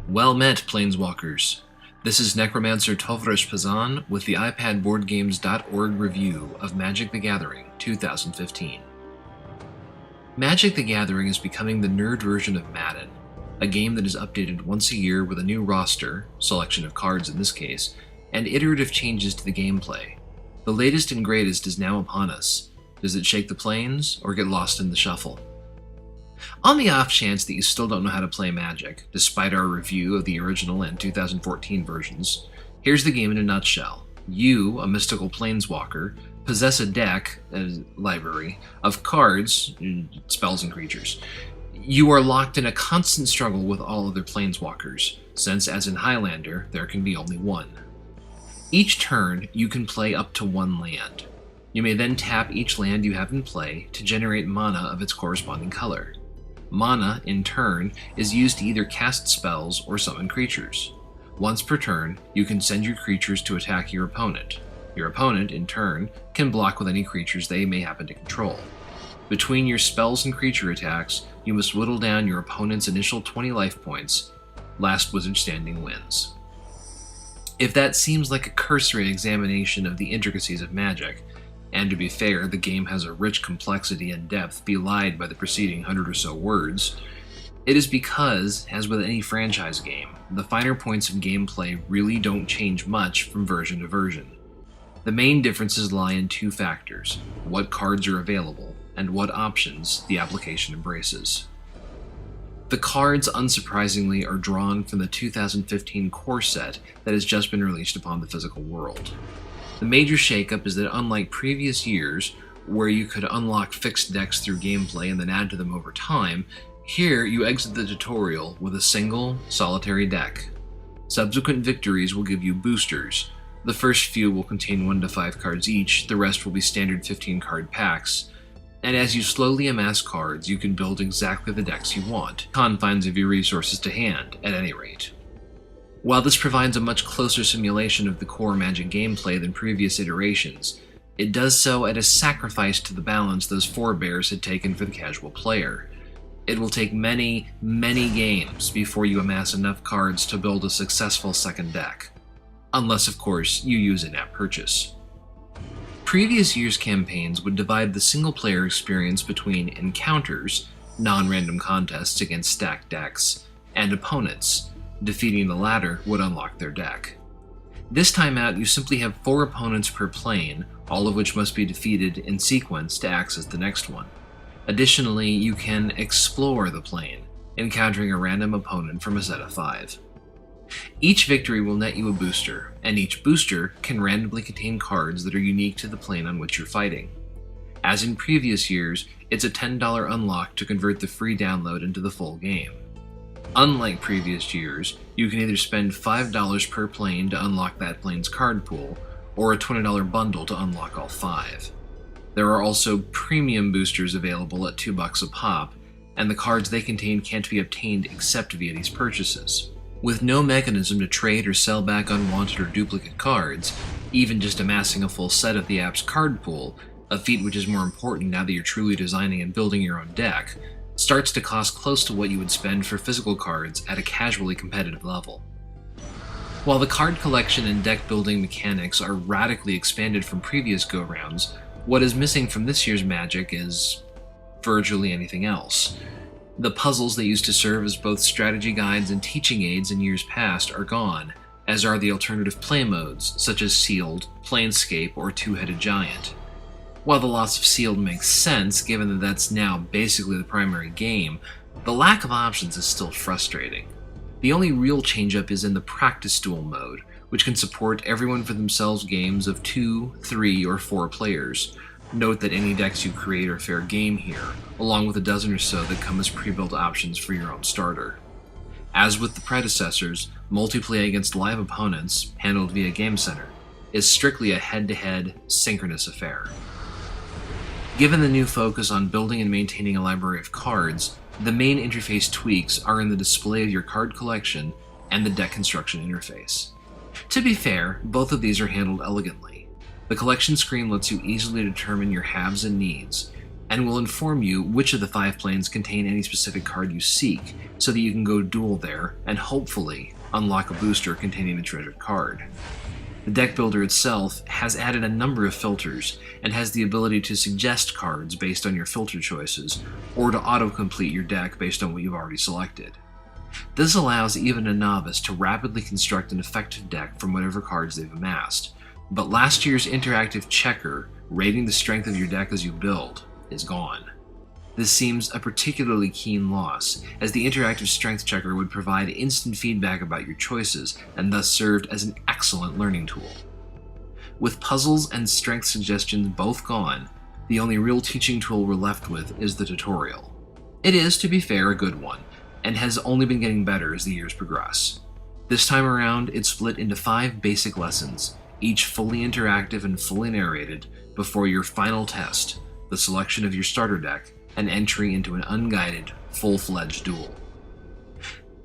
Well met, Planeswalkers. This is Necromancer Tovros Pazan with the iPad BoardGames.org review of Magic the Gathering 2015. Magic the Gathering is becoming the nerd version of Madden, a game that is updated once a year with a new roster, selection of cards in this case, and iterative changes to the gameplay. The latest and greatest is now upon us. Does it shake the planes, or get lost in the shuffle? On the off chance that you still don't know how to play Magic, despite our review of the original and 2014 versions, here's the game in a nutshell. You, a mystical planeswalker, possess a deck, a library, of cards, spells and creatures. You are locked in a constant struggle with all other planeswalkers, since as in Highlander, there can be only one. Each turn, you can play up to one land. You may then tap each land you have in play to generate mana of its corresponding color. Mana, in turn, is used to either cast spells or summon creatures. Once per turn, you can send your creatures to attack your opponent. Your opponent, in turn, can block with any creatures they may happen to control. Between your spells and creature attacks, you must whittle down your opponent's initial 20 life points. Last wizard standing wins. If that seems like a cursory examination of the intricacies of Magic, and to be fair, the game has a rich complexity and depth belied by the preceding 100 or so words, it is because, as with any franchise game, the finer points of gameplay really don't change much from version to version. The main differences lie in two factors: what cards are available, and what options the application embraces. The cards, unsurprisingly, are drawn from the 2015 core set that has just been released upon the physical world. The major shakeup is that unlike previous years, where you could unlock fixed decks through gameplay and then add to them over time, here you exit the tutorial with a single, solitary deck. Subsequent victories will give you boosters. The first few will contain 1 to 5 cards each, the rest will be standard 15-card packs, and as you slowly amass cards, you can build exactly the decks you want, confines of your resources to hand, at any rate. While this provides a much closer simulation of the core Magic gameplay than previous iterations, it does so at a sacrifice to the balance those forebears had taken for the casual player. It will take many, many games before you amass enough cards to build a successful second deck. Unless, of course, you use in-app purchase. Previous years' campaigns would divide the single-player experience between encounters, non-random contests against stacked decks, and opponents. Defeating the latter would unlock their deck. This time out, you simply have 4 opponents per plane, all of which must be defeated in sequence to access the next one. Additionally, you can explore the plane, encountering a random opponent from a set of 5. Each victory will net you a booster, and each booster can randomly contain cards that are unique to the plane on which you're fighting. As in previous years, it's a $10 unlock to convert the free download into the full game. Unlike previous years, you can either spend $5 per plane to unlock that plane's card pool, or a $20 bundle to unlock all 5. There are also premium boosters available at $2 a pop, and the cards they contain can't be obtained except via these purchases. With no mechanism to trade or sell back unwanted or duplicate cards, even just amassing a full set of the app's card pool, a feat which is more important now that you're truly designing and building your own deck, starts to cost close to what you would spend for physical cards at a casually competitive level. While the card collection and deck building mechanics are radically expanded from previous go-rounds, what is missing from this year's Magic is virtually anything else. The puzzles that used to serve as both strategy guides and teaching aids in years past are gone, as are the alternative play modes, such as Sealed, Planescape, or Two-Headed Giant. While the loss of Sealed makes sense, given that that's now basically the primary game, the lack of options is still frustrating. The only real change-up is in the Practice Duel mode, which can support everyone for themselves games of 2, 3, or 4 players. Note that any decks you create are fair game here, along with a dozen or so that come as pre-built options for your own starter. As with the predecessors, multiplayer against live opponents, handled via Game Center, is strictly a head-to-head, synchronous affair. Given the new focus on building and maintaining a library of cards, the main interface tweaks are in the display of your card collection and the deck construction interface. To be fair, both of these are handled elegantly. The collection screen lets you easily determine your haves and needs. and will inform you which of the 5 planes contain any specific card you seek, so that you can go duel there and hopefully unlock a booster containing the treasured card. The deck builder itself has added a number of filters and has the ability to suggest cards based on your filter choices, or to autocomplete your deck based on what you've already selected. This allows even a novice to rapidly construct an effective deck from whatever cards they've amassed, but last year's interactive checker, rating the strength of your deck as you build, is gone. This seems a particularly keen loss, as the interactive strength checker would provide instant feedback about your choices and thus served as an excellent learning tool. With puzzles and strength suggestions both gone, the only real teaching tool we're left with is the tutorial. It is, to be fair, a good one, and has only been getting better as the years progress. This time around, it's split into 5 basic lessons, each fully interactive and fully narrated, before your final test, the selection of your starter deck, and entry into an unguided, full-fledged duel.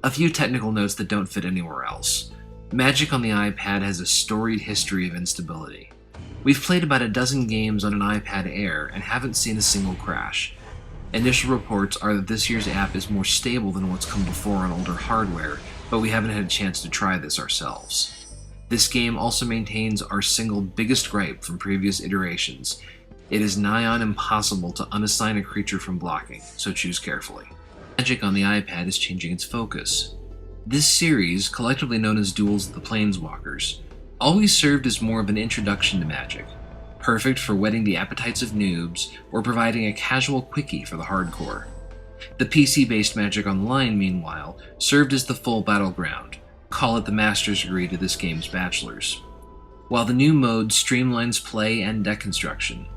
A few technical notes that don't fit anywhere else. Magic on the iPad has a storied history of instability. We've played about a dozen games on an iPad Air and haven't seen a single crash. Initial reports are that this year's app is more stable than what's come before on older hardware, but we haven't had a chance to try this ourselves. This game also maintains our single biggest gripe from previous iterations. It is nigh on impossible to unassign a creature from blocking, so choose carefully. Magic on the iPad is changing its focus. This series, collectively known as Duels of the Planeswalkers, always served as more of an introduction to Magic, perfect for whetting the appetites of noobs or providing a casual quickie for the hardcore. The PC-based Magic Online, meanwhile, served as the full battleground. Call it the master's degree to this game's bachelors. While the new mode streamlines play and deck construction,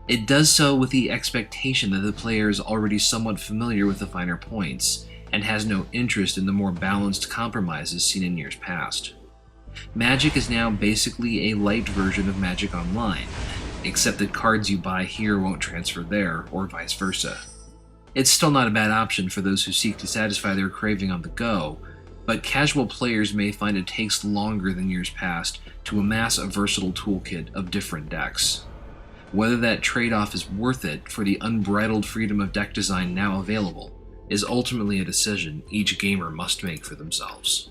it does so with the expectation that the player is already somewhat familiar with the finer points, and has no interest in the more balanced compromises seen in years past. Magic is now basically a light version of Magic Online, except that cards you buy here won't transfer there, or vice versa. It's still not a bad option for those who seek to satisfy their craving on the go, but casual players may find it takes longer than years past to amass a versatile toolkit of different decks. Whether that trade-off is worth it for the unbridled freedom of deck design now available is ultimately a decision each gamer must make for themselves.